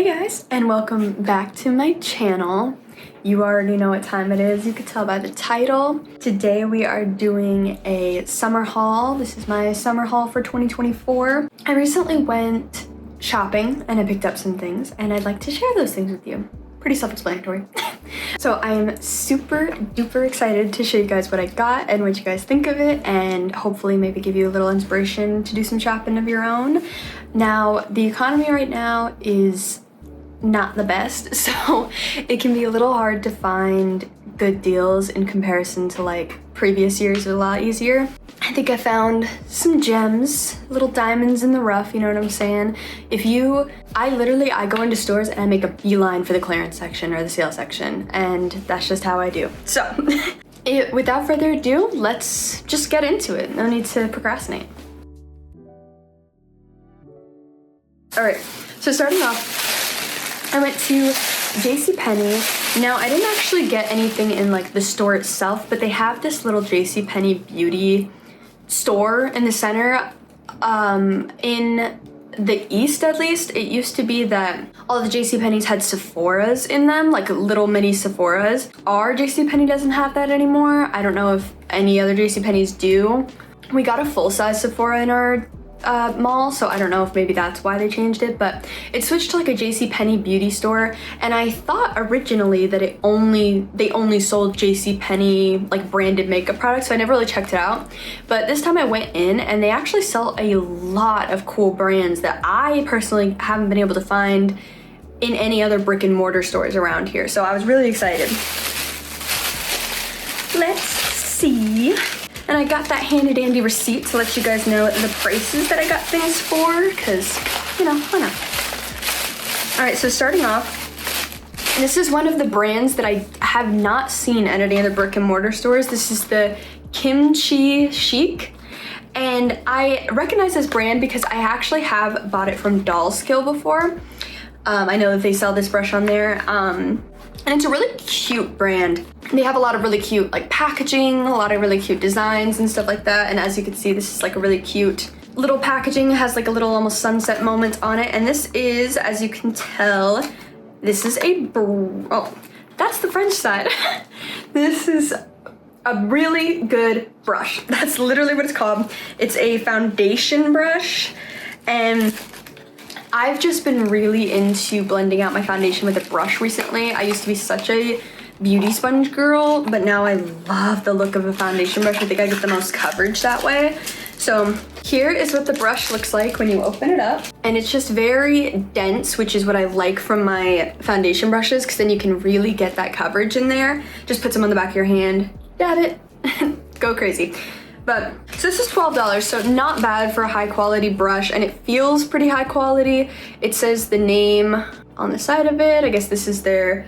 Hey guys, and welcome back to my channel. You already know what time it is, you could tell by the title. Today we are doing a summer haul. This is my summer haul for 2024. I recently went shopping and I picked up some things and I'd like to share those things with you. Pretty self-explanatory. So I am super duper excited to show you guys what I got and what you guys think of it, and hopefully maybe give you a little inspiration to do some shopping of your own. Now, the economy right now is not the best, so it can be a little hard to find good deals in comparison to like previous years. A lot easier. I think I found some gems, little diamonds in the rough, you know what I'm saying? I go into stores and I make a beeline for the clearance section or the sale section, and that's just how I do. So without further ado, let's just get into it. No need to procrastinate. All right, so starting off, I went to JCPenney. Now, I didn't actually get anything in like the store itself, but they have this little JCPenney beauty store in the center. In the east, at least, it used to be that all the JCPenney's had Sephora's in them, like little mini Sephora's. Our JCPenney doesn't have that anymore. I don't know if any other JCPenney's do. We got a full-size Sephora in our mall, so I don't know if maybe that's why they changed it, but it switched to like a JCPenney beauty store, and I thought originally that they only sold JCPenney like branded makeup products, so I never really checked it out. But this time I went in and they actually sell a lot of cool brands that I personally haven't been able to find in any other brick and mortar stores around here, so I was really excited. Let's see. And I got that handy dandy receipt to let you guys know the prices that I got things for, because, you know, why not? All right, so starting off, this is one of the brands that I have not seen at any other brick and mortar stores. This is the Kimchi Chic. And I recognize this brand because I actually have bought it from Doll Skill before. I know that they sell this brush on there. And it's a really cute brand. They have a lot of really cute like packaging, a lot of really cute designs and stuff like that. And as you can see, this is like a really cute little packaging. It has like a little almost sunset moment on it. And this is, as you can tell, this is oh, that's the French side. This is a really good brush. That's literally what it's called. It's a foundation brush, and I've just been really into blending out my foundation with a brush recently. I used to be such a beauty sponge girl, but now I love the look of a foundation brush. I think I get the most coverage that way. So here is what the brush looks like when you open it up. And it's just very dense, which is what I like from my foundation brushes, because then you can really get that coverage in there. Just put some on the back of your hand, dab it, go crazy. But so this is $12, so not bad for a high quality brush, and it feels pretty high quality. It says the name on the side of it. I guess this is their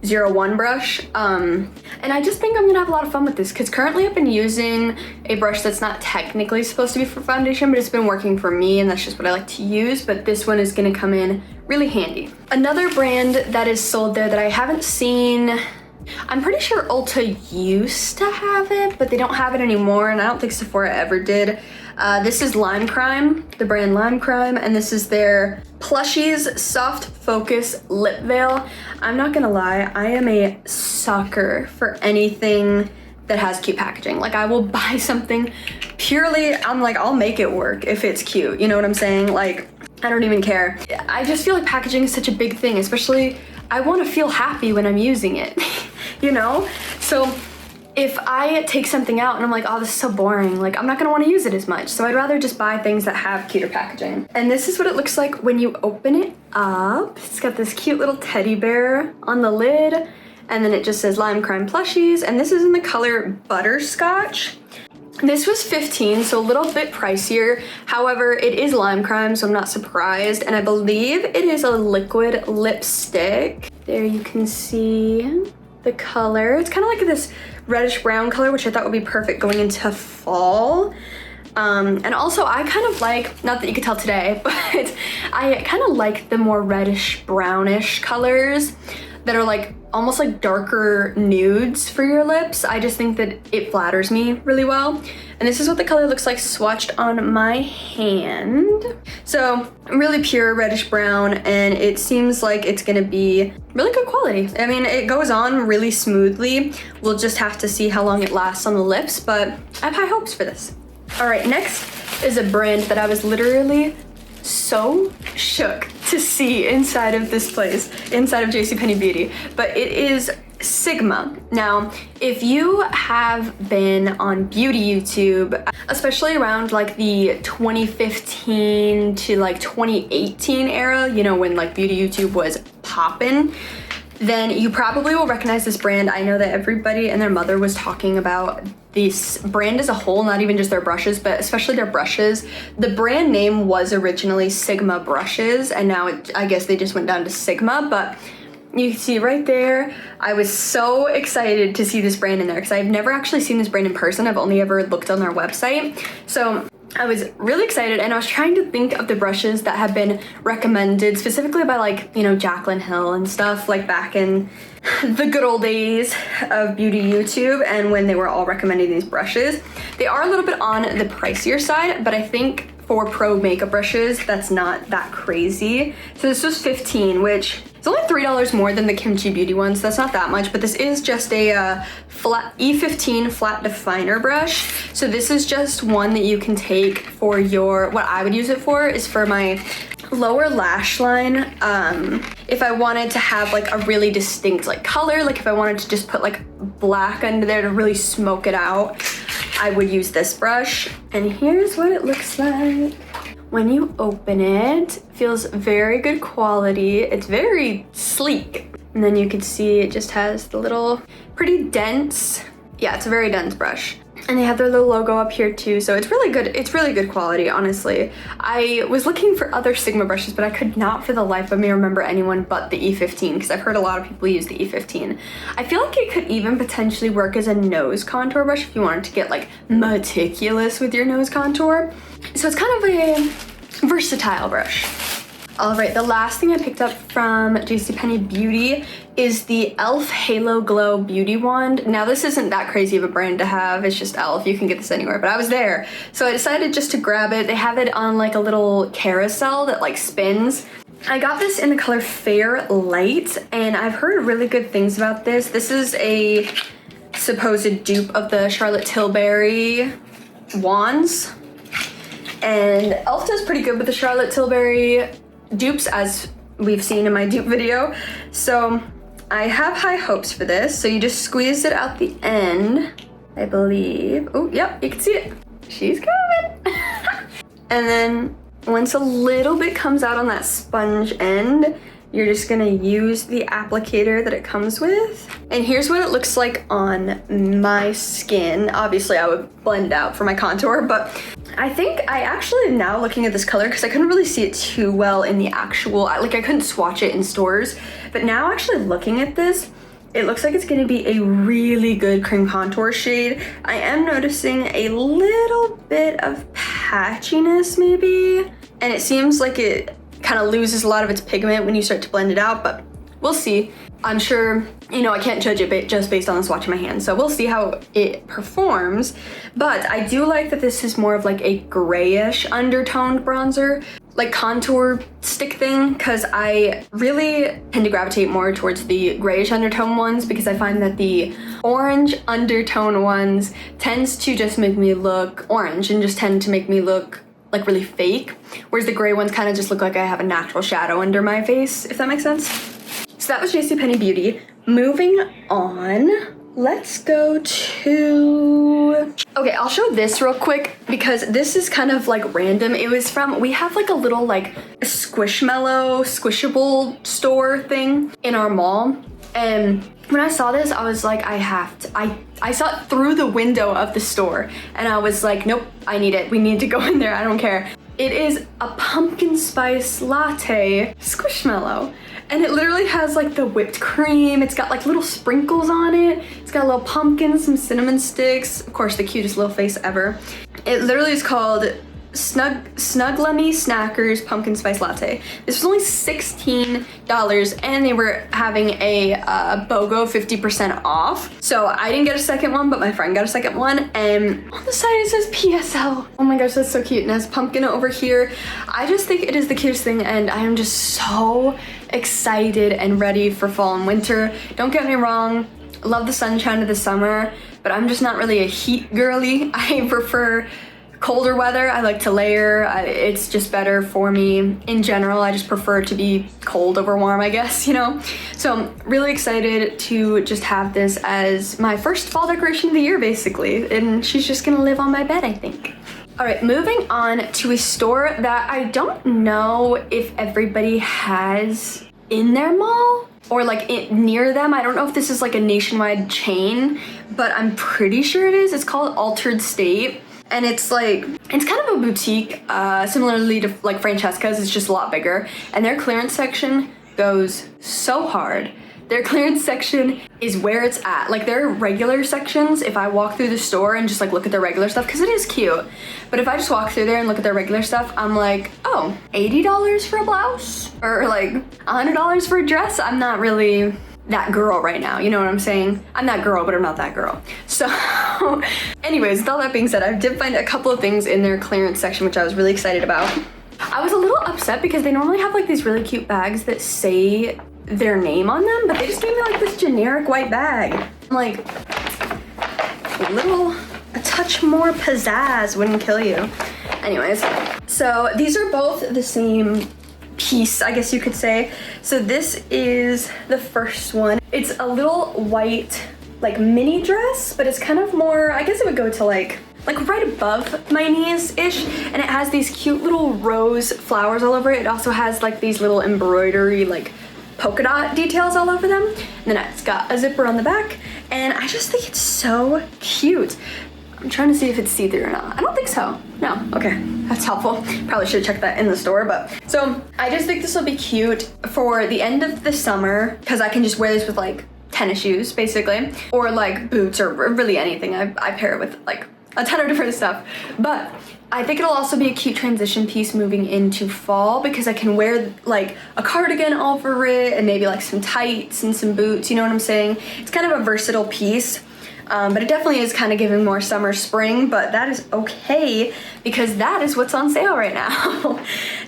01 brush. And I just think I'm gonna have a lot of fun with this, because currently I've been using a brush that's not technically supposed to be for foundation, but it's been working for me, and that's just what I like to use. But this one is gonna come in really handy. Another brand that is sold there that I haven't seen, I'm pretty sure Ulta used to have it, but they don't have it anymore, and I don't think Sephora ever did. This is Lime Crime, the brand Lime Crime, and this is their Plushies Soft Focus Lip Veil. I'm not gonna lie, I am a sucker for anything that has cute packaging. Like, I will buy something purely, I'm like, I'll make it work if it's cute, you know what I'm saying? Like, I don't even care. I just feel like packaging is such a big thing, especially I want to feel happy when I'm using it, you know? So if I take something out and I'm like, oh, this is so boring, like I'm not gonna want to use it as much. So I'd rather just buy things that have cuter packaging. And this is what it looks like when you open it up. It's got this cute little teddy bear on the lid, and then it just says Lime Crime Plushies, and this is in the color Butterscotch. This was $15, so a little bit pricier. However, it is Lime Crime, so I'm not surprised. And I believe it is a liquid lipstick. There you can see the color. It's kind of like this reddish brown color, which I thought would be perfect going into fall. And also I kind of like, not that you could tell today, but I kind of like the more reddish brownish colors that are like almost like darker nudes for your lips. I just think that it flatters me really well. And this is what the color looks like swatched on my hand. So really pure reddish brown, and it seems like it's gonna be really good quality. I mean, it goes on really smoothly. We'll just have to see how long it lasts on the lips, but I have high hopes for this. All right, next is a brand that I was literally so shook to see inside of this place, inside of JCPenney Beauty, but it is Sigma. Now, if you have been on beauty YouTube, especially around like the 2015 to like 2018 era, you know, when like beauty YouTube was poppin', then you probably will recognize this brand. I know that everybody and their mother was talking about this brand as a whole, not even just their brushes, but especially their brushes. The brand name was originally Sigma Brushes, and now I guess they just went down to Sigma, but you can see right there, I was so excited to see this brand in there because I've never actually seen this brand in person. I've only ever looked on their website. So I was really excited, and I was trying to think of the brushes that have been recommended specifically by, like, you know, Jaclyn Hill and stuff, like back in the good old days of beauty YouTube and when they were all recommending these brushes. They are a little bit on the pricier side, but I think for pro makeup brushes, that's not that crazy. So this was $15, which is only $3 more than the Kimchi Beauty one, so that's not that much, but this is just a flat E15 flat definer brush. So this is just one that you can take for your, what I would use it for is for my lower lash line. If I wanted to have like a really distinct like color, like if I wanted to just put like black under there to really smoke it out, I would use this brush. And here's what it looks like when you open it. Feels very good quality. It's very sleek. And then you can see it just has the little pretty dense, yeah, it's a very dense brush. And they have their little logo up here too, so it's really good. It's really good quality, honestly. I was looking for other Sigma brushes, but I could not for the life of me remember anyone but the E15, because I've heard a lot of people use the E15. I feel like it could even potentially work as a nose contour brush if you wanted to get like meticulous with your nose contour. So it's kind of a versatile brush. All right, the last thing I picked up from JCPenney Beauty is the e.l.f. Halo Glow Beauty Wand. Now, this isn't that crazy of a brand to have. It's just e.l.f. You can get this anywhere, but I was there. So I decided just to grab it. They have it on like a little carousel that like spins. I got this in the color Fair Light, and I've heard really good things about this. This is a supposed dupe of the Charlotte Tilbury wands. And e.l.f. does pretty good with the Charlotte Tilbury dupes, as we've seen in my dupe video. So I have high hopes for this. So you just squeeze it out the end, I believe. Oh, yep, you can see it. She's coming. And then once a little bit comes out on that sponge end, you're just gonna use the applicator that it comes with. And here's what it looks like on my skin. Obviously I would blend out for my contour, but I think I actually, now looking at this color, because I couldn't really see it too well in the actual, like I couldn't swatch it in stores, but now actually looking at this, it looks like it's gonna be a really good cream contour shade. I am noticing a little bit of patchiness maybe, and it seems like it kind of loses a lot of its pigment when you start to blend it out, but we'll see. I'm sure, you know, I can't judge it just based on the swatch in my hand, so we'll see how it performs. But I do like that this is more of like a grayish undertoned bronzer, like contour stick thing, because I really tend to gravitate more towards the grayish undertone ones, because I find that the orange undertone ones tends to just make me look orange and just tend to make me look like really fake, whereas the gray ones kind of just look like I have a natural shadow under my face, if that makes sense. So that was JCPenney Beauty. Moving on, let's go to... Okay, I'll show this real quick because this is kind of like random. It was from, we have like a little like Squishmallow, Squishable store thing in our mall. And when I saw this, I was like, I have to, I saw it through the window of the store and I was like, nope, I need it. We need to go in there, I don't care. It is a pumpkin spice latte Squishmallow. And it literally has like the whipped cream. It's got like little sprinkles on it. It's got a little pumpkin, some cinnamon sticks. Of course, the cutest little face ever. It literally is called Snug Lemmy Snackers Pumpkin Spice Latte. This was only $16 and they were having a BOGO 50% off. So I didn't get a second one, but my friend got a second one. And on the side it says PSL. Oh my gosh, that's so cute. And it has pumpkin over here. I just think it is the cutest thing and I am just so excited and ready for fall and winter. Don't get me wrong, love the sunshine of the summer, but I'm just not really a heat girly. I prefer colder weather. I like to layer. It's just better for me in general. I just prefer to be cold over warm, I guess, you know? So I'm really excited to just have this as my first fall decoration of the year, basically. And she's just gonna live on my bed, I think. All right, moving on to a store that I don't know if everybody has in their mall or like near them. I don't know if this is like a nationwide chain, but I'm pretty sure it is. It's called Altered State. And it's like, it's kind of a boutique, similarly to like Francesca's, it's just a lot bigger. And their clearance section goes so hard. Their clearance section is where it's at. Like their regular sections, if I walk through the store and just like look at their regular stuff, because it is cute. But if I just walk through there and look at their regular stuff, I'm like, oh, $80 for a blouse? Or like $100 for a dress? I'm not really that girl right now, you know what I'm saying? I'm that girl, but I'm not that girl. So anyways, with all that being said, I did find a couple of things in their clearance section, which I was really excited about. I was a little upset because they normally have like these really cute bags that say their name on them, but they just gave me like this generic white bag. I'm like, a touch more pizzazz wouldn't kill you. Anyways, so these are both the same piece, I guess you could say. So this is the first one. It's a little white like mini dress, but it's kind of more, I guess it would go to like right above my knees-ish, and it has these cute little rose flowers all over it. It also has like these little embroidery like polka dot details all over them. And then it's got a zipper on the back, and I just think it's so cute. I'm trying to see if it's see-through or not. I don't think so. No, okay, that's helpful. Probably should have checked that in the store, but. So I just think this will be cute for the end of the summer, because I can just wear this with like tennis shoes, basically, or like boots, or really anything. I pair it with like a ton of different stuff. But I think it'll also be a cute transition piece moving into fall, because I can wear like a cardigan over it and maybe like some tights and some boots, you know what I'm saying? It's kind of a versatile piece. But it definitely is kind of giving more summer spring, but that is okay because that is what's on sale right now.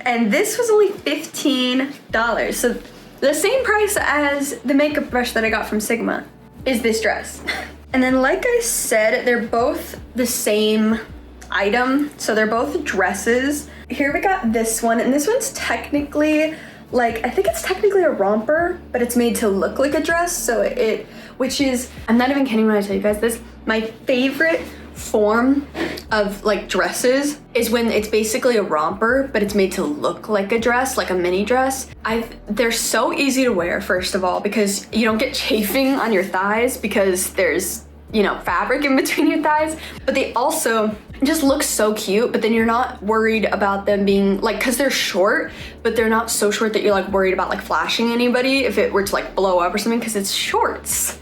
And this was only $15. So the same price as the makeup brush that I got from Sigma is this dress. And then like I said, they're both the same item. So they're both dresses. Here we got this one, and this one's technically like, I think it's technically a romper, but it's made to look like a dress. So which is, I'm not even kidding when I tell you guys this, my favorite form of like dresses is when it's basically a romper, but it's made to look like a dress, like a mini dress. They're so easy to wear, first of all, because you don't get chafing on your thighs because there's, you know, fabric in between your thighs, but they also just look so cute, but then you're not worried about them being like, cause they're short, but they're not so short that you're like worried about like flashing anybody if it were to like blow up or something, cause it's shorts.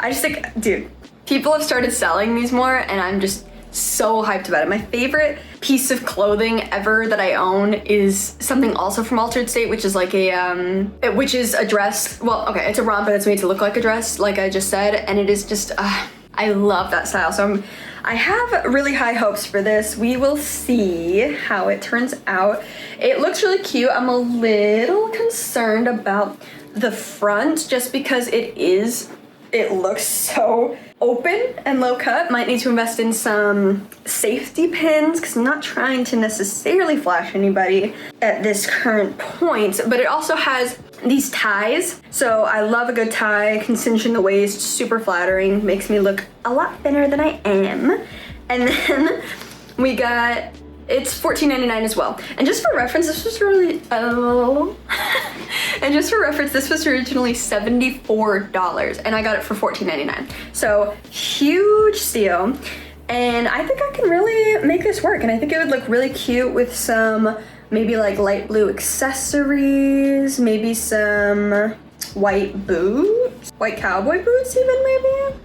I just think, dude, people have started selling these more and I'm just so hyped about it. My favorite piece of clothing ever that I own is something also from Altered State, which is like which is a dress. Well, okay, it's a romper that's made to look like a dress, like I just said, and it is just, I love that style. So I have really high hopes for this. We will see how it turns out. It looks really cute. I'm a little concerned about the front just because it looks so open and low cut. Might need to invest in some safety pins because I'm not trying to necessarily flash anybody at this current point, but it also has these ties. So I love a good tie, can cinch in the waist, super flattering, makes me look a lot thinner than I am. And then we got, it's $14.99 as well. And just for reference, this was really, and just for reference, this was originally $74 and I got it for $14.99. So huge steal. And I think I can really make this work. And I think it would look really cute with some maybe like light blue accessories, maybe some white boots, white cowboy boots even maybe.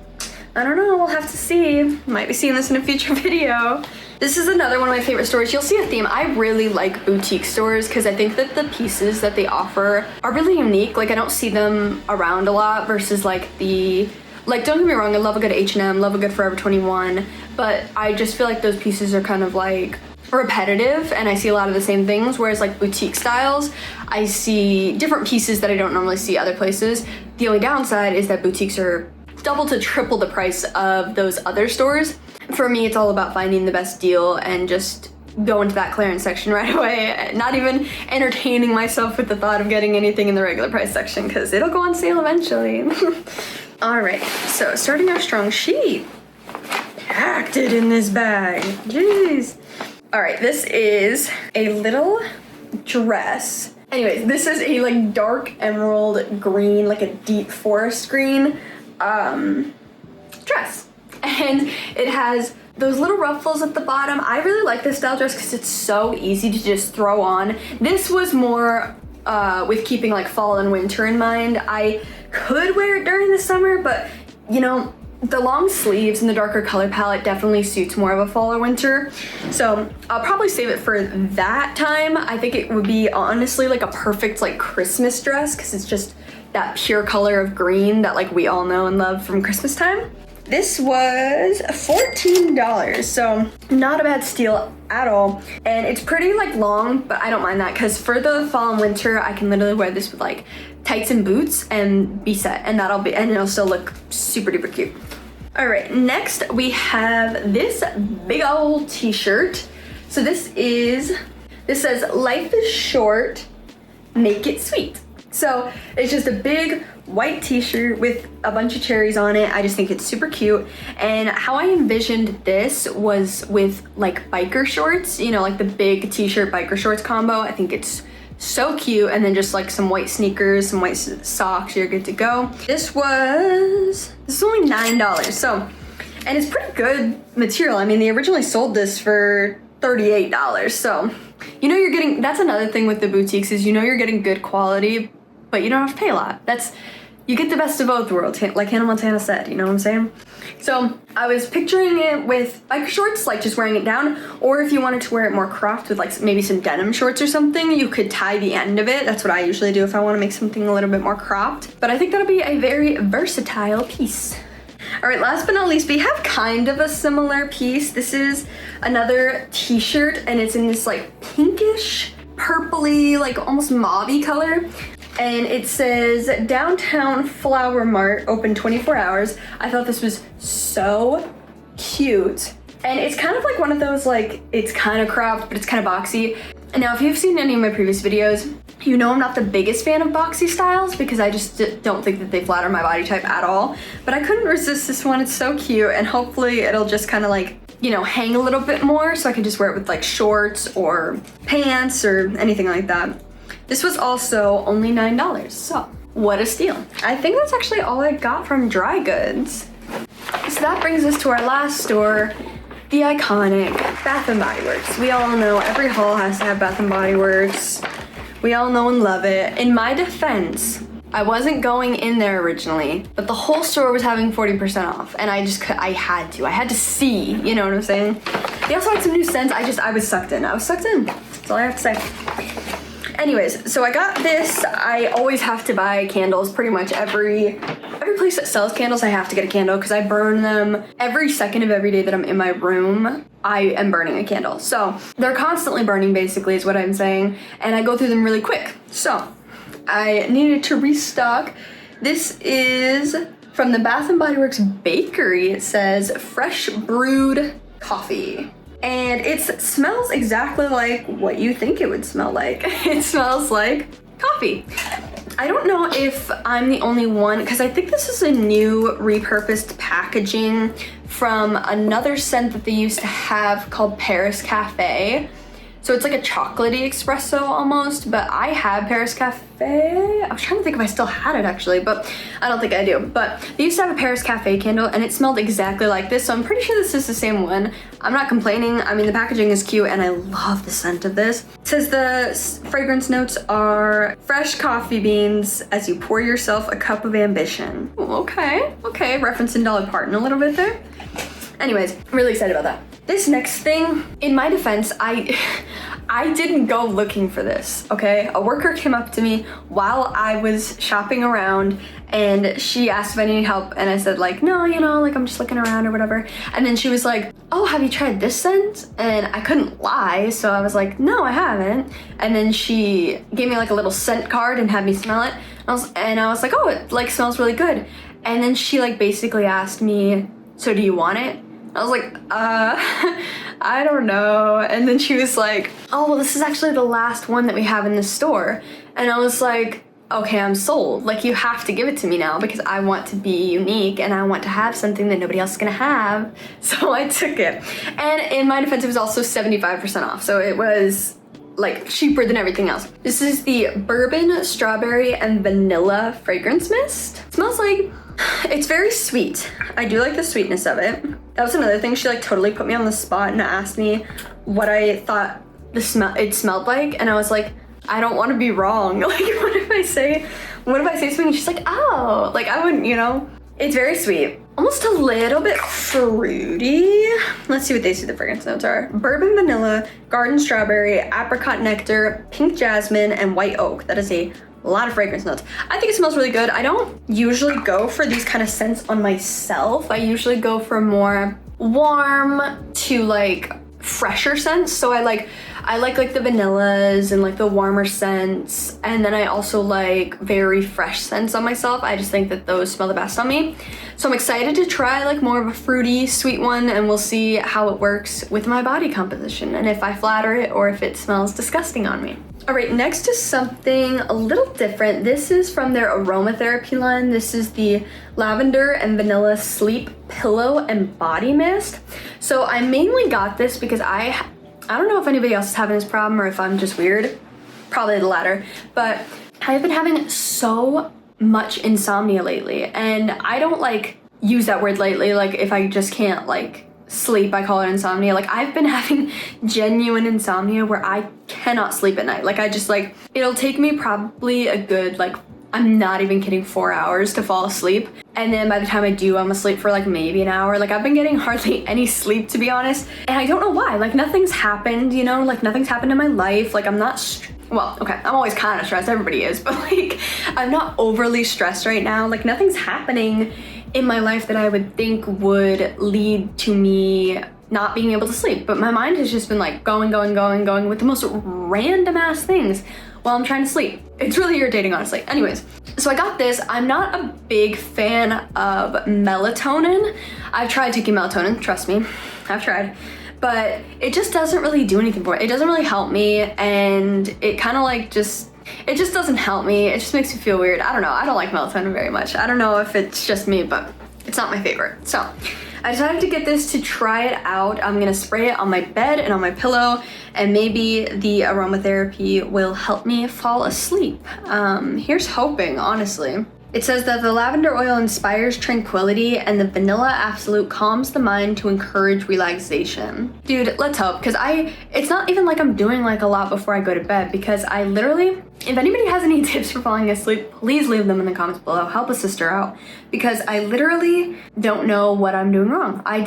I don't know, we'll have to see. Might be seeing this in a future video. This is another one of my favorite stores. You'll see a theme. I really like boutique stores because I think that the pieces that they offer are really unique. Like I don't see them around a lot versus like don't get me wrong, I love a good H&M, love a good Forever 21, but I just feel like those pieces are kind of like repetitive and I see a lot of the same things, whereas like boutique styles, I see different pieces that I don't normally see other places. The only downside is that boutiques are double to triple the price of those other stores. For me, it's all about finding the best deal and just go into that clearance section right away, not even entertaining myself with the thought of getting anything in the regular price section because it'll go on sale eventually. All right, so starting our strong, she packed it in this bag, jeez. All right, this is a little dress. Anyways, this is a like dark emerald green, like a deep forest green dress. And it has those little ruffles at the bottom. I really like this style dress because it's so easy to just throw on. This was more with keeping like fall and winter in mind. I could wear it during the summer, but you know, the long sleeves and the darker color palette definitely suits more of a fall or winter. So I'll probably save it for that time. I think it would be honestly like a perfect like Christmas dress because it's just that pure color of green that like we all know and love from Christmas time. This was $14, so not a bad steal at all. And it's pretty like long, but I don't mind that because for the fall and winter, I can literally wear this with like tights and boots and be set, and it'll still look super duper cute. All right, next we have this big old t-shirt. So this says life is short, make it sweet. So it's just a big white t-shirt with a bunch of cherries on it. I just think it's super cute. And how I envisioned this was with like biker shorts, you know, like the big t-shirt biker shorts combo. I think it's so cute. And then just like some white sneakers, some white socks, you're good to go. This is only $9. So, and it's pretty good material. I mean, they originally sold this for $38. So, you know, you're getting, that's another thing with the boutiques is, you know, you're getting good quality, but you don't have to pay a lot. You get the best of both worlds, like Hannah Montana said, you know what I'm saying? So I was picturing it with biker shorts, like just wearing it down, or if you wanted to wear it more cropped with like maybe some denim shorts or something, you could tie the end of it. That's what I usually do if I want to make something a little bit more cropped. But I think that'll be a very versatile piece. All right, last but not least, we have kind of a similar piece. This is another t-shirt and it's in this like pinkish, purpley, like almost mauve-y color. And it says Downtown Flower Mart, open 24 hours. I thought this was so cute. And it's kind of like one of those, like, it's kind of cropped, but it's kind of boxy. And now, if you've seen any of my previous videos, you know I'm not the biggest fan of boxy styles because I just don't think that they flatter my body type at all. But I couldn't resist this one. It's so cute. And hopefully it'll just kind of like, you know, hang a little bit more so I can just wear it with like shorts or pants or anything like that. This was also only $9, so what a steal. I think that's actually all I got from Dry Goods. So that brings us to our last store, the iconic Bath & Body Works. We all know every haul has to have Bath & Body Works. We all know and love it. In my defense, I wasn't going in there originally, but the whole store was having 40% off, and I had to see, you know what I'm saying? They also had some new scents. I was sucked in. That's all I have to say. Anyways, so I got this. I always have to buy candles. Pretty much every place that sells candles, I have to get a candle because I burn them every second of every day that I'm in my room. I am burning a candle. So they're constantly burning, basically, is what I'm saying. And I go through them really quick. So I needed to restock. This is from the Bath & Body Works Bakery. It says fresh brewed coffee. And it smells exactly like what you think it would smell like. It smells like coffee. I don't know if I'm the only one, because I think this is a new repurposed packaging from another scent that they used to have called Paris Cafe. So it's like a chocolatey espresso almost, but I had Paris Cafe. I was trying to think if I still had it actually, but I don't think I do. But they used to have a Paris Cafe candle and it smelled exactly like this. So I'm pretty sure this is the same one. I'm not complaining. I mean, the packaging is cute and I love the scent of this. It says the fragrance notes are fresh coffee beans as you pour yourself a cup of ambition. Okay, referencing Dolly Parton a little bit there. Anyways, I'm really excited about that. This next thing, in my defense, I didn't go looking for this, okay? A worker came up to me while I was shopping around and she asked if I needed help and I said like, no, you know, like I'm just looking around or whatever. And then she was like, oh, have you tried this scent? And I couldn't lie, so I was like, no, I haven't. And then she gave me like a little scent card and had me smell it. And I was like, oh, it like smells really good. And then she like basically asked me, so do you want it? I was like, I don't know. And then she was like, oh, well, this is actually the last one that we have in the store. And I was like, okay, I'm sold. Like, you have to give it to me now because I want to be unique and I want to have something that nobody else is gonna have. So I took it. And in my defense, it was also 75% off. So it was like cheaper than everything else. This is the Bourbon, Strawberry, and Vanilla Fragrance Mist. It smells like, it's very sweet. I do like the sweetness of it. That was another thing. She like totally put me on the spot and asked me what I thought it smelled like. And I was like, I don't want to be wrong. Like, what if I say something? And she's like, oh, like I wouldn't, you know? It's very sweet. Almost a little bit fruity. Let's see what they say the fragrance notes are. Bourbon vanilla, garden strawberry, apricot nectar, pink jasmine, and white oak. That is a lot of fragrance notes. I think it smells really good. I don't usually go for these kind of scents on myself. I usually go for more warm to like fresher scents. So I like the vanillas and like the warmer scents. And then I also like very fresh scents on myself. I just think that those smell the best on me. So I'm excited to try like more of a fruity, sweet one, and we'll see how it works with my body composition and if I flatter it or if it smells disgusting on me. All right, next is something a little different. This is from their aromatherapy line. This is the Lavender and Vanilla Sleep Pillow and Body Mist. So I mainly got this because I don't know if anybody else is having this problem or if I'm just weird. Probably the latter. But I've been having so much insomnia lately, and I don't like use that word lately. Like if I just can't like sleep, I call it insomnia. Like I've been having genuine insomnia where I cannot sleep at night. Like I just like, it'll take me probably a good, like, I'm not even kidding, 4 hours to fall asleep. And then by the time I do, I'm asleep for like maybe an hour. Like I've been getting hardly any sleep, to be honest. And I don't know why. Like nothing's happened, you know, like nothing's happened in my life. Like I'm not, well, okay, I'm always kind of stressed. Everybody is, but like I'm not overly stressed right now. Like nothing's happening in my life that I would think would lead to me not being able to sleep. But my mind has just been like going with the most random ass things while I'm trying to sleep. It's really irritating, honestly. Anyways, so I got this. I'm not a big fan of melatonin. I've tried taking melatonin, trust me, I've tried. But it just doesn't really do anything for me. It doesn't really help me, and it kind of like it just doesn't help me. It just makes me feel weird. I don't know. I don't like melatonin very much. I don't know if it's just me, but it's not my favorite. So I decided to get this to try it out. I'm gonna spray it on my bed and on my pillow, and maybe the aromatherapy will help me fall asleep. Here's hoping, honestly. It says that the lavender oil inspires tranquility and the vanilla absolute calms the mind to encourage relaxation. Dude, let's hope, because it's not even like I'm doing like a lot before I go to bed, because I literally, if anybody has any tips for falling asleep, please leave them in the comments below. Help a sister out, because I literally don't know what I'm doing wrong. I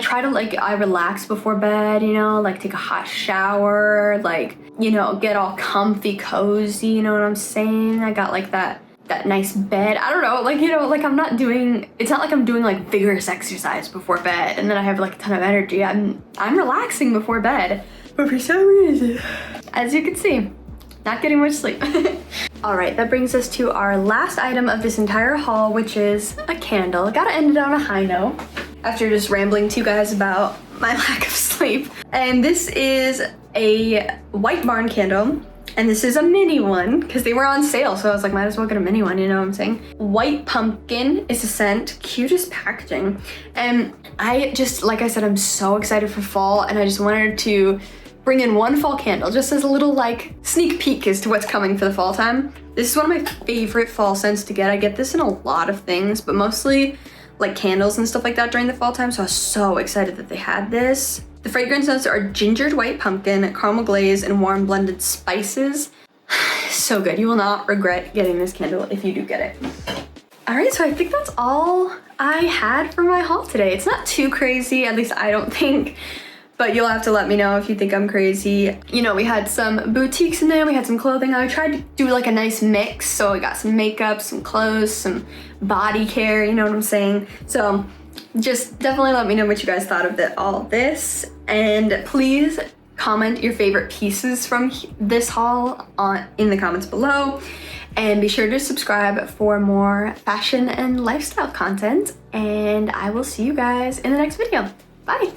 try to like, I relax before bed, you know, like take a hot shower, like, you know, get all comfy, cozy, you know what I'm saying? I got like that nice bed. I don't know, like, you know, like it's not like I'm doing like vigorous exercise before bed and then I have like a ton of energy. I'm relaxing before bed, but for some reason, as you can see, not getting much sleep. All right, that brings us to our last item of this entire haul, which is a candle. I gotta end it on a high note after just rambling to you guys about my lack of sleep. And this is a White Barn candle. And this is a mini one because they were on sale. So I was like, might as well get a mini one, you know what I'm saying? White pumpkin is a scent, cutest packaging. And I just, like I said, I'm so excited for fall, and I just wanted to bring in one fall candle, just as a little like sneak peek as to what's coming for the fall time. This is one of my favorite fall scents to get. I get this in a lot of things, but mostly like candles and stuff like that during the fall time, so I was so excited that they had this. The fragrance notes are gingered white pumpkin, caramel glaze, and warm blended spices. So good. You will not regret getting this candle if you do get it. All right, so I think that's all I had for my haul today. It's not too crazy, at least I don't think, but you'll have to let me know if you think I'm crazy. You know, we had some boutiques in there, we had some clothing. I tried to do like a nice mix, so we got some makeup, some clothes, some body care, you know what I'm saying? So just definitely let me know what you guys thought of all this, and please comment your favorite pieces from this haul in the comments below, and be sure to subscribe for more fashion and lifestyle content, and I will see you guys in the next video. Bye!